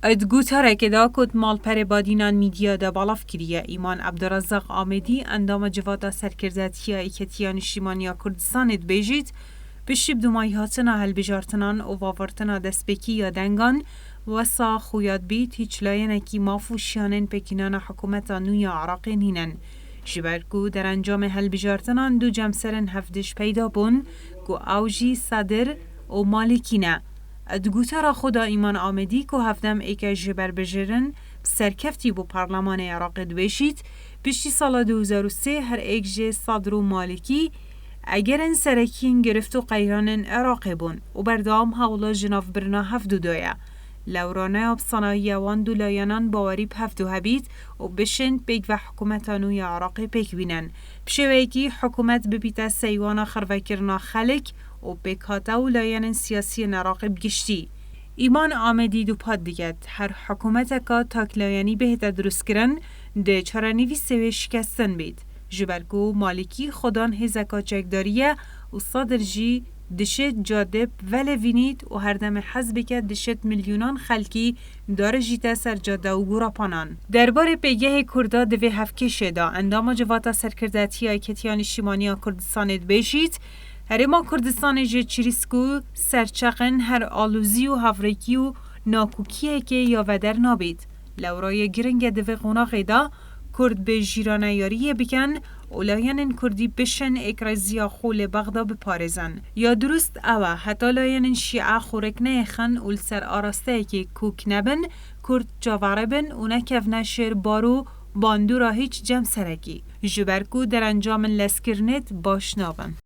ادگوتاره که دا کد مال پر بادینان میدیا دا بالاف کریه ایمان عبدالرزاق آمدی اندام جواتا سرکردتیا ایکتیا نشیمانیا کردستانت بیجید بشیب دومای هاتنا هل بجارتنان و واورتنا دستبکی یا دنگان وسا خویاد بیت هیچ لاینکی مافوشیانن پکینان حکومتا نویا عراقی نینن. جبرگو در انجام هل بجارتنان دو جمسرن هفدش پیدا بون گو اوجی صدر و مالکینه. ادگوتا را خدا ایمان آمدی که هفدم ایک جبر بجرن سرکفتی بو پارلمان عراق دویشید بشتی سال 2003 هر ایک جه صدر و مالکی اگرن سرکین گرفت و قیرانن عراق بون و بردام حولا جناف برنا هفدو دایه. لورانه اب صناعی وان دو لایانان باوری هفدو هبید و بشن پیک و حکومتانوی عراق پیک بینن. بشوهی که حکومت ببیت سیوانا خروکرنا خلق و بکاتا و لایان سیاسی عراق بگشتی. ایمان آمدی دو پاد دیگد هر حکومت که تاک لایانی بهت درست کرن ده چرانیوی سوی شکستن بید. جبرگو مالکی خودان هزکا چکداریه و صدر جی دشت جادب ولی وینید و هر دم حزبی که دشت میلیونان خلکی داره جیتا سر جاده و گورا پانان. درباره پیگه کردا دوی هفکشه دا اندام جواتا سرکردتی های کتیان شیمانیا کردستانت بیشید هرما کردستان جه چریسکو سرچقن هر آلوزی و هفریکی و ناکوکیه که یا ودر نابید. لورای گرنگ دوی قناقی دا کرد به جیرانه یاریه بکن اولاین کردی بشن اکرزیا خول بغدا بپارزن. یا درست اوه حتی لاین شیعه خورک نیخن اول سر آراسته که کوک نبن کرد جاوره بن و نکف نشر بارو باندو را هیچ جم سرکی. جبرکو در انجام لسکرنت باش نابن.